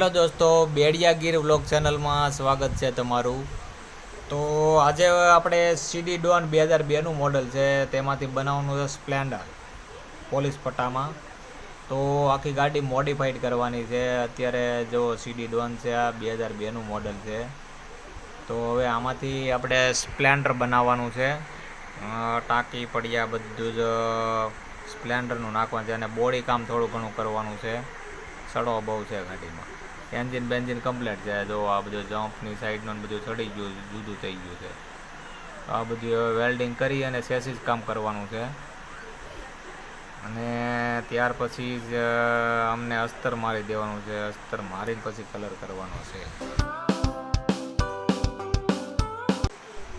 Hello દોસ્તો, બેડિયાગીર vlog ચેનલમાં સ્વાગત છે તમારું। તો આજે આપણે સીડી ડોન 2002નું મોડલ છે, તેમાંથી બનાવવાનું છે સ્પ્લેન્ડર પોલીસ પટ્ટામાં। તો આખી ગાડી મોડિફાઈડ કરવાની છે। અત્યારે જો સીડી ડોન છે, આ 2002નું મોડલ છે। તો હવે આમાંથી આપણે સ્પ્લેન્ડર બનાવવાનું છે। ટાંકી પડ્યા બધું જ સ્પ્લેન્ડરનું નાખવાનું છે અને બોડી કામ થોડું ઘણું કરવાનું છે। સડો બહુ છે ગાડીમાં, એન્જિન બેન્જિન કમ્પ્લીટ છે। જો આ બધું જમ્પની સાઈડનું બધું ચડી ગયું, જુદું થઈ ગયું છે। આ બધું હવે વેલ્ડિંગ કરી અને સેસીસ કામ કરવાનું છે અને ત્યાર પછી જ અમને અસ્તર મારી દેવાનું છે। અસ્તર મારીને પછી કલર કરવાનો છે।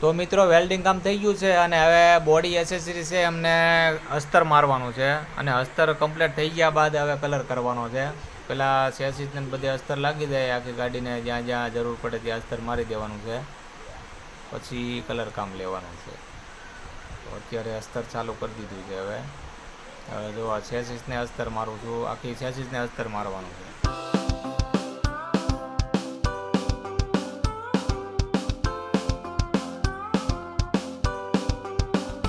તો મિત્રો, વેલ્ડિંગ કામ થઈ ગયું છે અને હવે બોડી એસેસરી છે, અમને અસ્તર મારવાનું છે અને અસ્તર કમ્પ્લીટ થઈ ગયા બાદ હવે કલર કરવાનો છે। પેલા સેસીસને બધે અસ્તર લાગી જાય, આખી ગાડીને જ્યાં જ્યાં જરૂર પડે ત્યાં અસ્તર મારી દેવાનું છે, પછી કલર કામ લેવાનું છે। તો અત્યારે અસ્તર ચાલુ કરી દીધું છે। હવે જો આ સેસીસને અસ્તર મારું છું, આખી સેસીસને અસ્તર મારવાનું છે।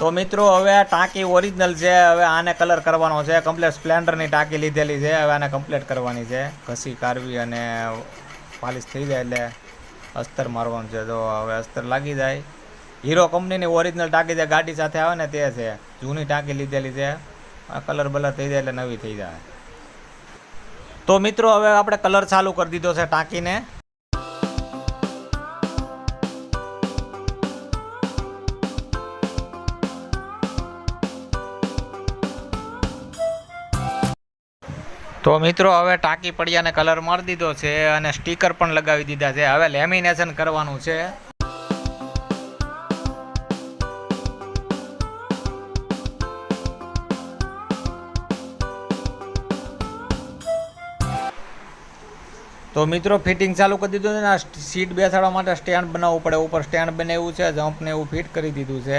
તો મિત્રો, હવે આ ટાંકી ઓરિજિનલ છે, હવે આને કલર કરવાનો છે। કમ્પ્લીટ સ્પ્લેન્ડરની ટાંકી લીધેલી છે, હવે આને કમ્પ્લીટ કરવાની છે। ઘસી કાઢવી અને પાલિશ થઈ જાય એટલે અસ્તર મારવાનું છે। તો હવે અસ્તર લાગી જાય, હીરો કંપનીની ઓરિજિનલ ટાંકી જે ગાડી સાથે આવે ને તે છે, જૂની ટાંકી લીધેલી છે। આ કલર બલર થઈ જાય એટલે નવી થઈ જાય। તો મિત્રો, હવે આપણે કલર ચાલુ કરી દીધો છે ટાંકીને। તો મિત્રો, હવે ટાંકી પડ્યાને કલર મારી દીધો છે અને સ્ટીકર પણ લગાવી દીધા છે। હવે લેમિનેશન કરવાનું છે। તો મિત્રો, ફિટિંગ ચાલુ કરી દીધું છે ને સીટ બેસાડવા માટે સ્ટેન્ડ બનાવવું પડે, ઉપર સ્ટેન્ડ બનાવ્યું છે, જમ્પને એવું ફિટ કરી દીધું છે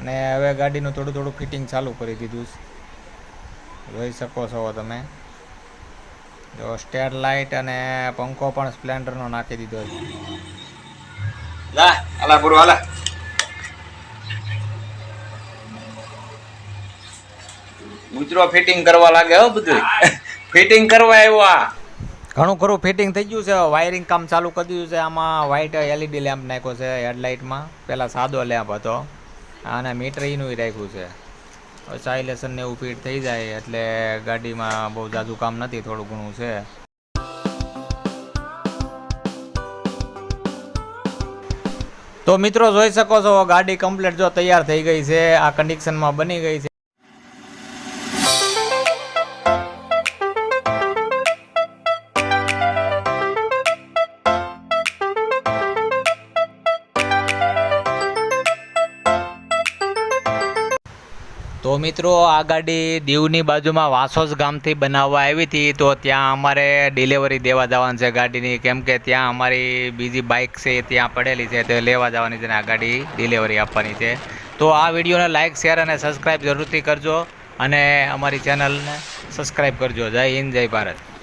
અને હવે ગાડીનું થોડું થોડું ફિટિંગ ચાલુ કરી દીધું છે, જોઈ શકો છો તમે। જો સ્ટેર લાઇટ અને પંખો પણ સ્પ્લેન્ડરનો નાખી દીધો છે। મિત્રો ફિટિંગ કરવા લાગે હો, બધું ફિટિંગ કરવા આવ્યો। ઘણું ખરું ફિટિંગ થઈ ગયું છે, વાયરિંગ કામ ચાલુ કરી દીધું છે। આમાં વ્હાઇટ એલઈડી લેમ્પ નાખ્યો છે હેડલાઇટમાં, પહેલાં સાદો લેમ્પ હતો, અને મીટર એનું રાખ્યું છે। સાઇલેશન ને એવું ફિટ થઈ જાય એટલે ગાડીમાં બહુ જાજુ કામ નથી, થોડું ઘણું છે। તો મિત્રો, જોઈ શકો છો ગાડી કમ્પ્લીટ જો તૈયાર થઈ ગઈ છે, આ કન્ડિશનમાં બની ગઈ છે। તો મિત્રો, આ ગાડી દીવની બાજુમાં વાસોસ ગામથી બનાવવા આવી હતી। તો ત્યાં અમારે ડિલિવરી દેવા જવાનું છે ગાડીની, કેમ કે ત્યાં અમારી બીજી બાઇક છે ત્યાં પડેલી છે, તે લેવા જવાની છે અને આ ગાડી ડિલિવરી આપવાની છે। તો આ વિડીયોને લાઇક, શેર અને સબસ્ક્રાઈબ જરૂરથી કરજો અને અમારી ચેનલને સબસ્ક્રાઈબ કરજો। જય હિન્દ, જય ભારત।